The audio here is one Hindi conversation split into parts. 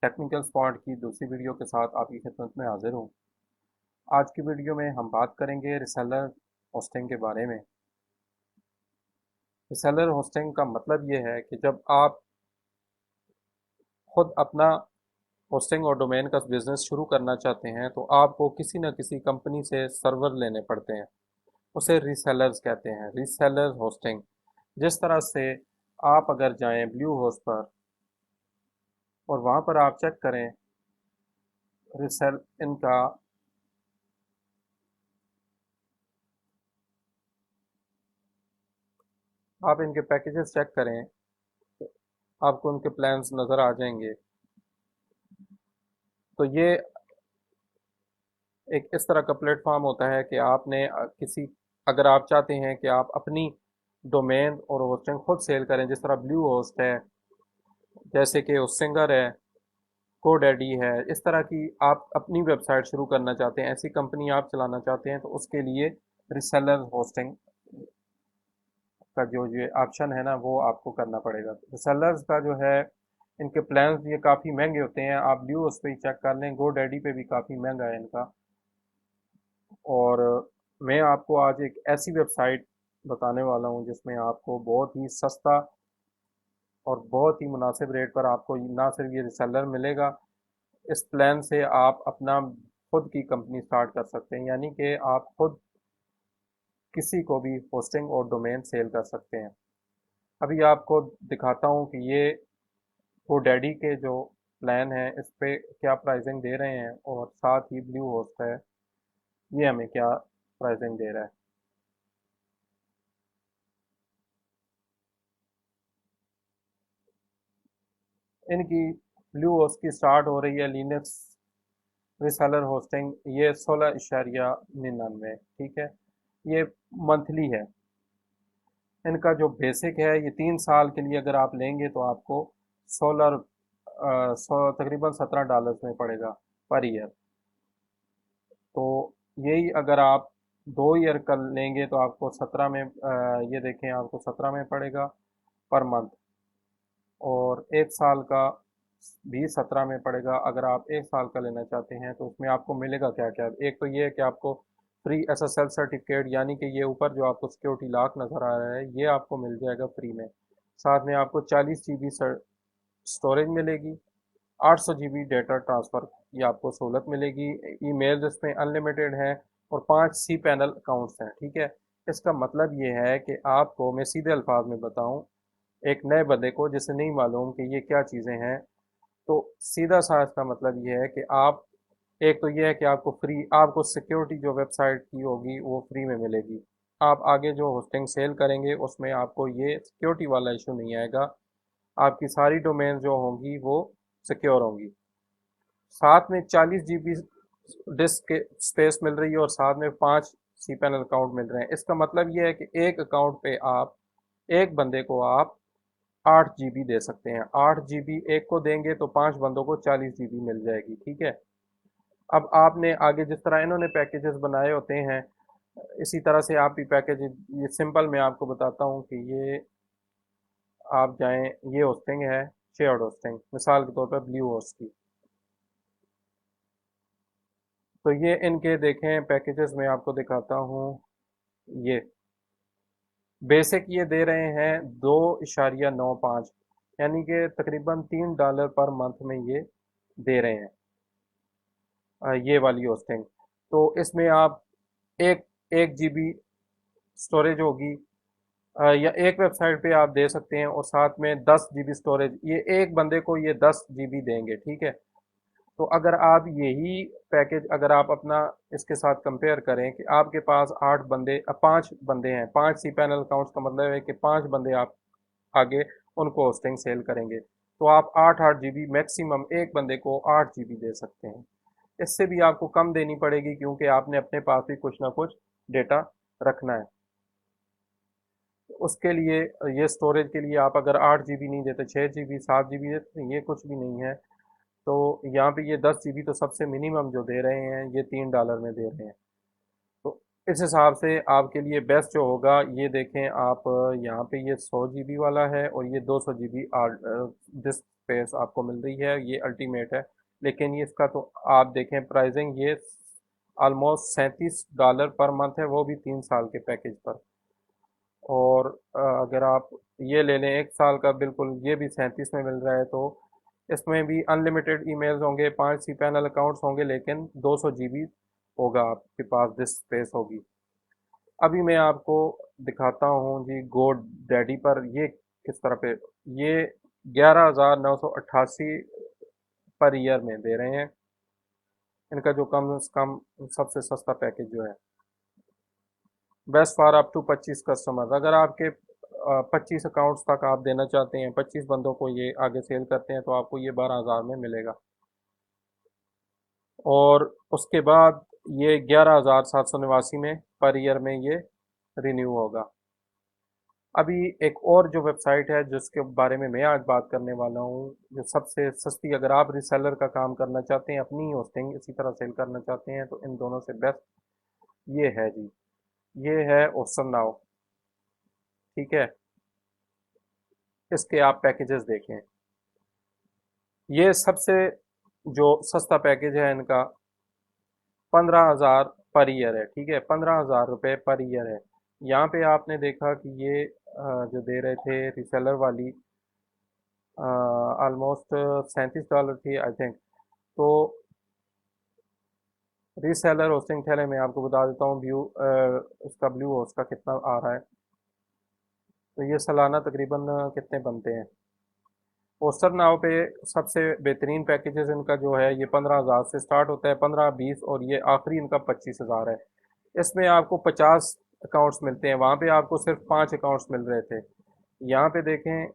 टेक्निकल स्पॉट की दूसरी वीडियो के साथ आपकी खिदमत में हाजिर हूँ। आज की वीडियो में हम बात करेंगे रिसेलर होस्टिंग के बारे में। रिसेलर होस्टिंग का मतलब ये है कि जब आप खुद अपना होस्टिंग और डोमेन का बिजनेस शुरू करना चाहते हैं तो आपको किसी न किसी कंपनी से सर्वर लेने पड़ते हैं। उसे रीसेलर्स कहते हैं, रीसेलर होस्टिंग। जिस तरह से आप अगर जाएं ब्लू होस्ट पर और वहाँ पर आप चेक करें रिसेल इनका आप इनके पैकेजेस चेक करें, आपको उनके प्लान्स नज़र आ जाएंगे। तो ये एक इस तरह का प्लेटफॉर्म होता है कि आपने किसी अगर आप चाहते हैं कि आप अपनी डोमेन और होस्टिंग खुद सेल करें, जिस तरह ब्लू होस्ट है, जैसे कि सिंगर है, कोडैडी है, इस तरह की आप अपनी वेबसाइट शुरू करना चाहते हैं, ऐसी कंपनी आप चलाना चाहते हैं, तो उसके लिए रिसेलर होस्टिंग का जो ये ऑप्शन है ना वो आपको करना पड़ेगा। रिसेलर्स का जो है इनके प्लान्स ये काफ़ी महंगे होते हैं। आप ब्लू होस्ट पे ही चेक कर लें, गोडैडी पे भी काफ़ी महंगा है इनका। और मैं आपको आज एक ऐसी वेबसाइट बताने वाला हूँ जिसमें आपको बहुत ही सस्ता और बहुत ही मुनासिब रेट पर आपको ना सिर्फ ये रिसेलर मिलेगा, इस प्लान से आप अपना खुद की कंपनी स्टार्ट कर सकते हैं, यानी कि आप खुद किसी को भी होस्टिंग और डोमेन सेल कर सकते हैं। अभी आपको दिखाता हूँ कि ये वो डैडी के जो प्लान है इस पे क्या प्राइसिंग दे रहे हैं, और साथ ही ब्लू होस्ट है ये हमें क्या प्राइसिंग दे रहा है। इनकी ब्लू होस्ट की स्टार्ट हो रही है लिनक्स रिसेलर होस्टिंग, ये 16.99, ठीक है। ये मंथली है। इनका जो बेसिक है ये 3 साल के लिए अगर आप लेंगे तो आपको 16 तकरीबन $17 में पड़ेगा पर ईयर। तो यही अगर आप 2 ईयर कर लेंगे तो आपको 17 में ये देखें आपको 17 में पड़ेगा पर मंथ। और 1 साल का भी 17 में पड़ेगा। अगर आप 1 साल का लेना चाहते हैं तो उसमें आपको मिलेगा क्या क्या। एक तो ये है कि आपको फ्री एसएसएल सर्टिफिकेट, यानी कि ये ऊपर जो आपको सिक्योरिटी लॉक नज़र आ रहा है ये आपको मिल जाएगा फ्री में। साथ में आपको 40 GB स्टोरेज मिलेगी, 800 GB डेटा ट्रांसफ़र की आपको सहूलत मिलेगी। ईमेल इसमें अनलिमिटेड है और 5 सी पैनल अकाउंट्स हैं, ठीक है। इसका मतलब ये है कि आपको मैं सीधे अल्फाज में बताऊं, एक नए बंदे को जिसे नहीं मालूम कि ये क्या चीज़ें हैं, तो सीधा सा इसका मतलब ये है कि आप एक तो ये है कि आपको फ्री, आपको सिक्योरिटी जो वेबसाइट की होगी वो फ्री में मिलेगी। आप आगे जो होस्टिंग सेल करेंगे उसमें आपको ये सिक्योरिटी वाला इशू नहीं आएगा। आपकी सारी डोमेन जो होंगी वो सिक्योर होंगी। साथ में 40 GB डिस्क के स्पेस मिल रही है और साथ में 5 सी पैनल अकाउंट मिल रहे हैं। इसका मतलब ये है कि एक अकाउंट पे आप एक बंदे को आप 8 GB दे सकते हैं। 8 GB एक को देंगे तो 5 बंदों को 40 GB मिल जाएगी, ठीक है। अब आपने आगे जिस तरह इन्होंने पैकेजेस बनाए होते हैं, इसी तरह से आप भी पैकेज, ये सिंपल मैं आपको बताता हूँ कि ये आप जाएं, ये होस्टिंग है शेयर्ड होस्टिंग, मिसाल के तौर पर ब्लू होस्ट की। तो ये इनके देखें पैकेजेस में आपको दिखाता हूँ। ये बेसिक ये दे रहे हैं 2.95, यानी कि तकरीबन $3 पर मंथ में ये दे रहे हैं ये वाली होस्टिंग। तो इसमें आप एक 1 GB स्टोरेज होगी, या एक वेबसाइट पे आप दे सकते हैं, और साथ में 10 GB स्टोरेज, ये एक बंदे को ये 10 GB देंगे, ठीक है। तो अगर आप यही पैकेज अगर आप अपना इसके साथ कंपेयर करें कि आपके पास 8 बंदे 5 बंदे हैं, 5 सी पैनल अकाउंट्स का मतलब है कि 5 बंदे आप आगे उनको होस्टिंग सेल करेंगे, तो आप 8 8 GB मैक्सिमम एक बंदे को 8 GB दे सकते हैं। इससे भी आपको कम देनी पड़ेगी क्योंकि आपने अपने पास भी कुछ ना कुछ डेटा रखना है। उसके लिए ये स्टोरेज के लिए आप अगर 8 GB नहीं देते, 6 GB 7 GB देते, ये कुछ भी नहीं है। तो यहाँ पे ये 10 GB तो सबसे मिनिमम जो दे रहे हैं ये $3 में दे रहे हैं। तो इस हिसाब से आपके लिए बेस्ट जो होगा ये देखें आप, यहाँ पे ये 100 GB वाला है और ये 200 GB डिस्क स्पेस आपको मिल रही है, ये अल्टीमेट है। लेकिन ये इसका तो आप देखें प्राइसिंग, ये ऑलमोस्ट $37 पर मंथ है, वो भी 3 साल के पैकेज पर। और अगर आप ये ले लें 1 साल का, बिल्कुल ये भी 37 में मिल रहा है। तो इसमें भी अनलिमिटेड ईमेल्स होंगे, 5 सी पैनल अकाउंट्स होंगे, लेकिन 200 GB होगा आपके पास, डिस्क स्पेस होगी। अभी मैं आपको दिखाता हूँ जी गो डैडी पर ये किस तरह पे, ये 11,988 पर ईयर में दे रहे हैं। इनका जो कम से कम सबसे सस्ता पैकेज जो है, best for up to 25 customer. अगर आपके 25 अकाउंट्स तक आप देना चाहते हैं, 25 बंदों को ये आगे सेल करते हैं, तो आपको ये 12,000 में मिलेगा। और उसके बाद ये 11,789 में पर ईयर में ये रिन्यू होगा। अभी एक और जो वेबसाइट है जिसके बारे में मैं आज बात करने वाला हूँ, जो सबसे सस्ती, अगर आप रिसेलर का काम करना चाहते हैं, अपनी होस्टिंग इसी तरह सेल करना चाहते हैं, तो इन दोनों से बेस्ट ये है जी, ये है ओसन नाउ। ठीक है, इसके आप पैकेजेस देखें। ये सबसे जो सस्ता पैकेज है इनका 15,000 पर ईयर है। ठीक है, 15,000 रुपये पर ईयर है। यहाँ पे आपने देखा कि ये जो दे रहे थे रिसेलर वाली, ऑलमोस्ट $37 थी आई थिंक। तो रीसेलर होस्टिंग ठहरे मैं आपको बता देता हूँ व्यू, इसका ब्लू होस्ट का कितना आ रहा है। तो ये सालाना तकरीबन कितने बनते हैं। होस्टर नाव पे सबसे बेहतरीन पैकेजेस इनका जो है, ये 15,000 से स्टार्ट होता है, 15-20, और ये आखिरी इनका 25,000 है। इसमें आपको 50 अकाउंट्स मिलते हैं, वहाँ पे आपको सिर्फ 5 अकाउंट्स मिल रहे थे। यहाँ पे देखें,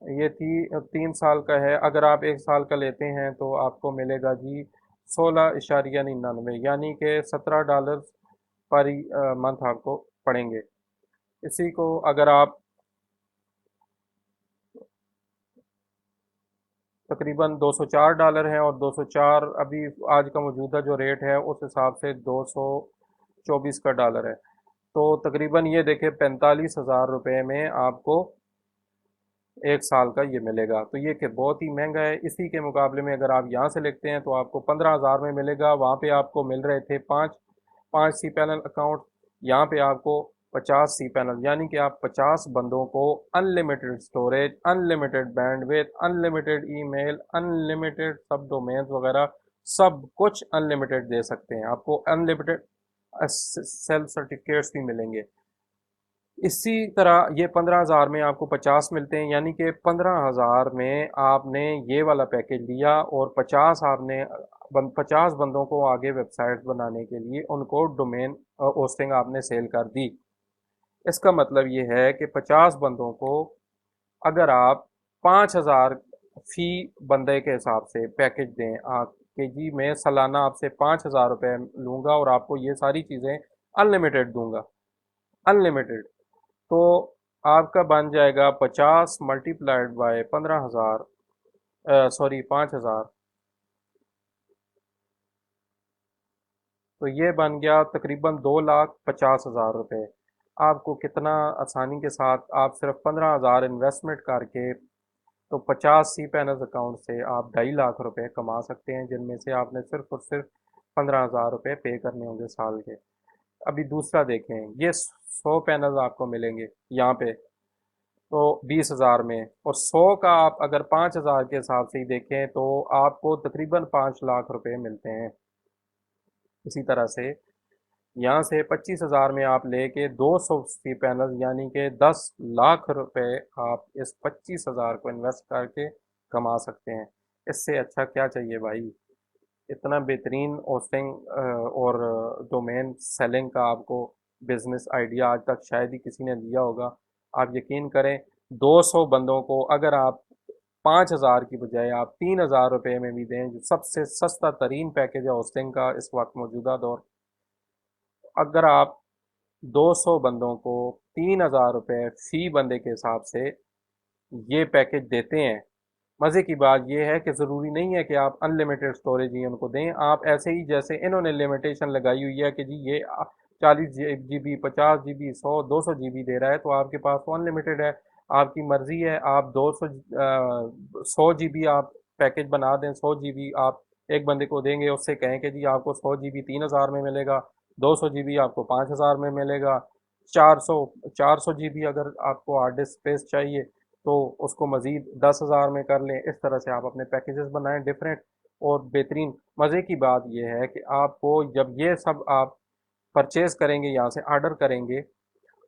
ये 3 साल का है। अगर आप 1 साल का लेते हैं तो आपको मिलेगा जी 16.99, यानी कि $17 पर मंथ आपको पड़ेंगे। इसी को अगर आप तकरीबन $204 हैं, और 204 अभी आज का मौजूदा जो रेट है उस हिसाब से 224 का डॉलर है। तो तकरीबन ये देखें 45,000 रुपये में आपको 1 साल का ये मिलेगा। तो ये कि बहुत ही महंगा है। इसी के मुकाबले में अगर आप यहाँ से लेते हैं तो आपको 15,000 में मिलेगा। वहाँ पे आपको मिल रहे थे पाँच पाँच सी पैनल अकाउंट, यहाँ पे आपको 50 सी पैनल, यानी कि आप 50 बंदों को unlimited storage, unlimited bandwidth, unlimited email, unlimited सब डोमेन्स वगैरह, सब कुछ अनलिमिटेड दे सकते हैं। आपको अनलिमिटेड सेल्फ सर्टिफिकेट्स भी मिलेंगे। इसी तरह ये 15,000 में आपको 50 मिलते हैं, यानी कि 15,000 में आपने ये वाला पैकेज लिया, और 50 बंदों को आगे वेबसाइट्स बनाने के लिए उनको डोमेन होस्टिंग आपने सेल कर दी। इसका मतलब ये है कि 50 बंदों को अगर आप 5,000 फी बंदे के हिसाब से पैकेज दें, आप कि जी मैं सालाना आपसे 5,000 रुपये लूँगा और आपको ये सारी चीज़ें अनलिमिटेड दूंगा, अनलिमिटेड, तो आपका बन जाएगा 50 मल्टीप्लाइड बाय 15,000, सॉरी 5,000, तो ये बन गया तकरीबन 2,50,000 रुपये। आपको कितना आसानी के साथ, आप सिर्फ 15,000 इन्वेस्टमेंट करके, तो 50 सी पैनल अकाउंट से आप 2.5 लाख रुपए कमा सकते हैं, जिनमें से आपने सिर्फ और सिर्फ 15,000 रुपये पे करने होंगे साल के। अभी दूसरा देखें, ये 100 पैनल आपको मिलेंगे यहाँ पे, तो 20,000 में, और 100 का आप अगर 5,000 के हिसाब से ही देखें तो आपको तकरीबन 5 लाख रुपए मिलते हैं। इसी तरह से यहाँ से 25,000 में आप लेके 200 सी पैनल, यानी कि 10 लाख रुपए आप इस 25,000 को इन्वेस्ट करके कमा सकते हैं। इससे अच्छा क्या चाहिए भाई। इतना बेहतरीन होस्टिंग और डोमेन सेलिंग का आपको बिजनेस आइडिया आज तक शायद ही किसी ने दिया होगा। आप यकीन करें, 200 बंदों को अगर आप 5,000 की बजाय आप 3,000 रुपये में भी दें, जो सबसे सस्ता तरीन पैकेज है होस्टिंग का इस वक्त मौजूदा दौर, अगर आप 200 बंदों को 3,000 रुपये फी बंदे के हिसाब से ये पैकेज देते हैं। मज़े की बात यह है कि ज़रूरी नहीं है कि आप अनलिमिटेड स्टोरेज ही उनको दें। आप ऐसे ही जैसे इन्होंने लिमिटेशन लगाई हुई है कि जी ये 40 GB, 50 GB, 100, 200 GB दे रहा है, तो आपके पास वो अनलिमिटेड है। आपकी मर्ज़ी है, आप 100 GB आप पैकेज बना दें, 100 GB आप एक बंदे को देंगे, उससे कहें कि जी आपको 100 GB 3,000 में मिलेगा, 200 GB आपको 5,000 में मिलेगा, 400 GB अगर आपको हार्ड डिस्क स्पेस चाहिए तो उसको मज़ीद 10,000 में कर लें। इस तरह से आप अपने पैकेजेस बनाएं डिफरेंट और बेहतरीन। मज़े की बात यह है कि आपको जब ये सब आप परचेज़ करेंगे, यहाँ से ऑर्डर करेंगे,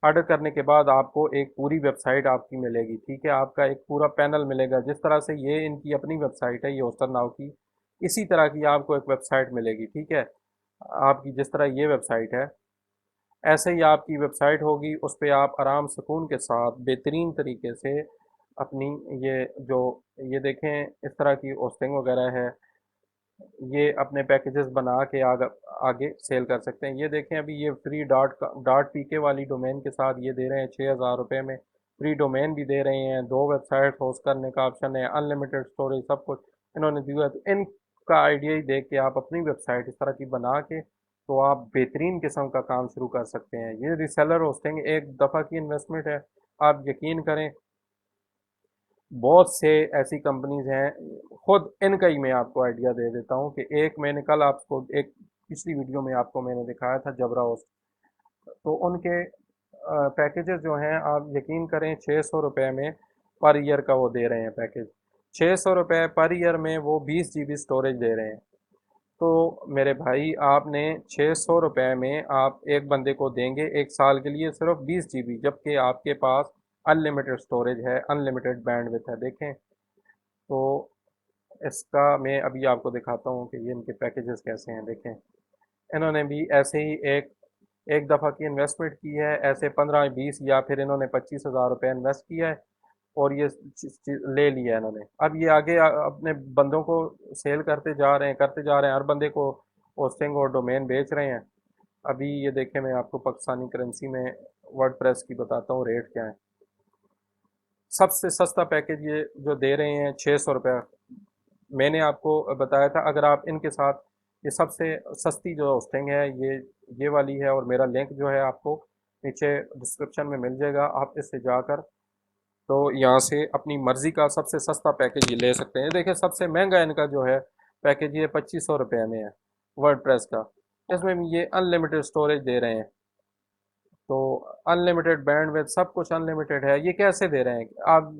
ऑर्डर करने के बाद आपको एक पूरी वेबसाइट आपकी मिलेगी, ठीक है, आपका एक पूरा पैनल मिलेगा। जिस तरह से ये इनकी अपनी वेबसाइट है, ये होस्टर नाउ की, इसी तरह की आपको एक वेबसाइट मिलेगी, ठीक है। आपकी जिस तरह ये वेबसाइट है, ऐसे ही आपकी वेबसाइट होगी, उस पर आप आराम सुकून के साथ बेहतरीन तरीके से अपनी ये जो ये देखें इस तरह की होस्टिंग वगैरह है, ये अपने पैकेजेस बना के आगे सेल कर सकते हैं। ये देखें अभी ये फ्री डॉट पी के वाली डोमेन के साथ ये दे रहे हैं 6,000 रुपये में, फ्री डोमेन भी दे रहे हैं, 2 वेबसाइट होस्ट करने का ऑप्शन है, अनलिमिटेड स्टोरेज, सब कुछ इन्होंने दिया है। तो इनका आइडिया ही देख के आप अपनी वेबसाइट इस तरह की बना के तो आप बेहतरीन किस्म का काम शुरू कर सकते हैं। ये रिसेलर होस्टिंग एक दफ़ा की इन्वेस्टमेंट है, आप यकीन करें। बहुत से ऐसी कंपनीज हैं, खुद इनका ही मैं आपको आइडिया दे देता हूँ कि एक मैंने कल आपको एक पिछली वीडियो में आपको मैंने दिखाया था जबरा हाउस, तो उनके पैकेजेस जो हैं आप यकीन करें 600 रुपये में पर ईयर का वो दे रहे हैं पैकेज। 600 रुपये पर ईयर में वो 20 GB स्टोरेज दे रहे हैं। तो मेरे भाई आपने 600 रुपये में आप एक बंदे को देंगे एक साल के लिए सिर्फ 20 GB, जबकि आपके पास अनलिमिटेड स्टोरेज है, अनलिमिटेड बैंडविड्थ है। देखें तो इसका मैं अभी आपको दिखाता हूँ कि ये इनके पैकेजेस कैसे हैं। देखें इन्होंने भी ऐसे ही एक एक दफ़ा की इन्वेस्टमेंट की है, ऐसे 15-20 या फिर इन्होंने 25,000 रुपये इन्वेस्ट किया है और ये ले लिया है इन्होंने। अब ये आगे अपने बंदों को सेल करते जा रहे हैं, करते जा रहे हैं, हर बंदे को होस्टिंग और डोमेन बेच रहे हैं। अभी ये देखें मैं आपको पाकिस्तानी करेंसी में वर्डप्रेस की बताता हूँ रेट क्या है। सबसे सस्ता पैकेज ये जो दे रहे हैं 600 रुपये, मैंने आपको बताया था अगर आप इनके साथ ये सबसे सस्ती जो होस्टिंग है ये वाली है, और मेरा लिंक जो है आपको नीचे डिस्क्रिप्शन में मिल जाएगा, आप इससे जाकर तो यहाँ से अपनी मर्ज़ी का सबसे सस्ता पैकेज ये ले सकते हैं। देखिए सबसे महंगा इनका जो है पैकेज ये 2500 रुपये में है वर्डप्रेस का। इसमें भी ये अनलिमिटेड स्टोरेज दे रहे हैं, तो अनलिमिटेड बैंडविड्थ सब कुछ अनलिमिटेड है। ये कैसे दे रहे हैं आप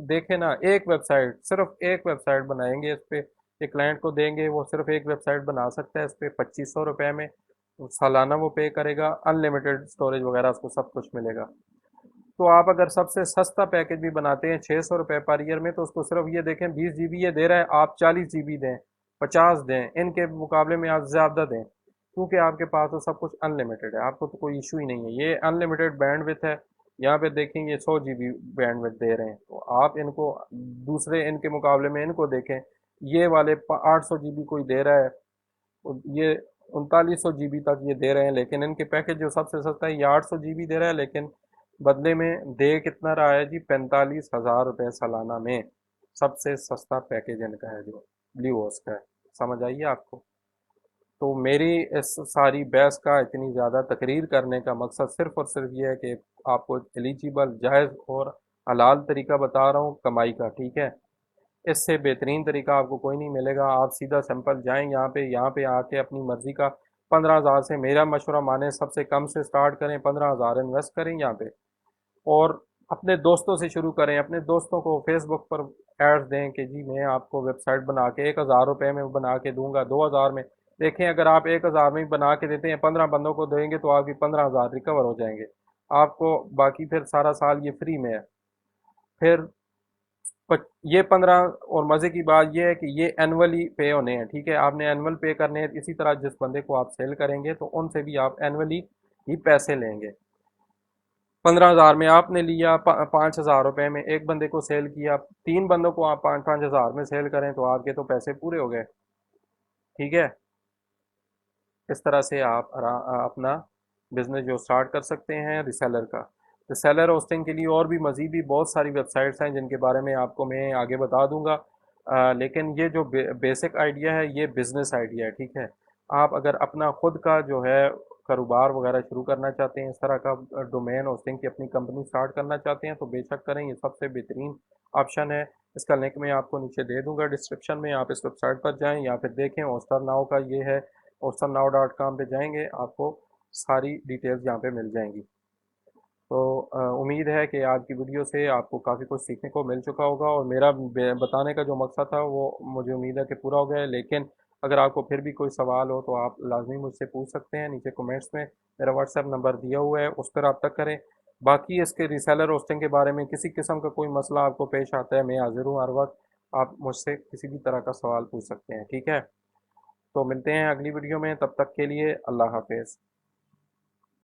देखें ना, एक वेबसाइट, सिर्फ एक वेबसाइट बनाएंगे इस पे, एक क्लाइंट को देंगे, वो सिर्फ एक वेबसाइट बना सकता है इस पे 2500 रुपये में, तो सालाना वो पे करेगा, अनलिमिटेड स्टोरेज वगैरह उसको सब कुछ मिलेगा। तो आप अगर सबसे सस्ता पैकेज भी बनाते हैं 600 रुपये पर ईयर में, तो उसको सिर्फ ये देखें 20 GB ये दे रहा है, आप 40 GB दें, 50 दें, इनके मुकाबले में आप ज़्यादा दें, क्योंकि आपके पास तो सब कुछ अनलिमिटेड है, आपको तो कोई इशू ही नहीं है। ये अनलिमिटेड बैंडविड्थ है, यहाँ पे देखें ये 100 GB बैंडविड्थ दे रहे हैं, तो आप इनको दूसरे इनके मुकाबले में इनको देखें, ये वाले 800 GB कोई दे रहा है, और ये 3900 GB तक ये दे रहे हैं, लेकिन इनके पैकेज जो सबसे सस्ता है ये 800 GB दे रहा है, लेकिन बदले में दे कितना रहा है जी 45,000 रुपये सालाना में। सबसे सस्ता पैकेज इनका है जो ब्लू होस्ट का है। समझ आइए आपको। तो मेरी इस सारी बहस का इतनी ज़्यादा तकरीर करने का मकसद सिर्फ़ और सिर्फ ये है कि आपको एलिजिबल जायज़ और हलाल तरीका बता रहा हूँ कमाई का, ठीक है। इससे बेहतरीन तरीका आपको कोई नहीं मिलेगा। आप सीधा सिंपल जाएं यहाँ पे आके अपनी मर्ज़ी का 15,000 से, मेरा मशवरा माने सबसे कम से स्टार्ट करें, 15,000 इन्वेस्ट करें यहाँ पे, और अपने दोस्तों से शुरू करें। अपने दोस्तों को फेसबुक पर एड्स दें कि जी मैं आपको वेबसाइट बना के 1,000 रुपये में बना के दूंगा, 2,000 में। देखें अगर आप 1,000 में बना के देते हैं, 15 बंदों को देंगे तो आपकी 15,000 रिकवर हो जाएंगे आपको, बाकी फिर सारा साल ये फ्री में है। फिर ये 15, और मज़े की बात ये है कि ये एनुअली पे होने हैं, ठीक है। आपने एनुअल पे करने हैं, इसी तरह जिस बंदे को आप सेल करेंगे तो उनसे भी आप एनुअली ही पैसे लेंगे। 15,000 में आपने लिया, 5,000 रुपये में एक बंदे को सेल किया, 3 बंदों को आप 5-5 हज़ार में सेल करें तो आपके तो पैसे पूरे हो गए, ठीक है। इस तरह से आप अपना बिजनेस जो स्टार्ट कर सकते हैं रिसेलर का। रिसेलर होस्टिंग के लिए और भी मज़ीद भी बहुत सारी वेबसाइट्स हैं जिनके बारे में आपको मैं आगे बता दूंगा, लेकिन ये जो बेसिक आइडिया है ये बिज़नेस आइडिया है, ठीक है। आप अगर अपना खुद का जो है कारोबार वगैरह शुरू करना चाहते हैं, इस तरह का डोमेन होस्टिंग की अपनी कंपनी स्टार्ट करना चाहते हैं, तो बेशक करें, ये सबसे बेहतरीन ऑप्शन है। इसका लिंक मैं आपको नीचे दे दूंगा डिस्क्रिप्शन में, आप इस वेबसाइट पर जाएं या फिर देखें, होस्टर नाउ का ये है, होस्टर नाउ डॉट कॉम पे जाएंगे, आपको सारी डिटेल्स यहाँ पे मिल जाएंगी। तो उम्मीद है कि आज की वीडियो से आपको काफ़ी कुछ सीखने को मिल चुका होगा, और मेरा बताने का जो मकसद था वो मुझे उम्मीद है कि पूरा हो गया है। लेकिन अगर आपको फिर भी कोई सवाल हो तो आप लाजमी मुझसे पूछ सकते हैं, नीचे कमेंट्स में मेरा व्हाट्सएप नंबर दिया हुआ है, उस पर रब्ता करें। बाकी इसके रीसेलर होस्टिंग के बारे में किसी किस्म का कोई मसला आपको पेश आता है, मैं हाजिर हूँ हर वक्त, आप मुझसे किसी भी तरह का सवाल पूछ सकते हैं, ठीक है। तो मिलते हैं अगली वीडियो में, तब तक के लिए अल्लाह हाफिज़।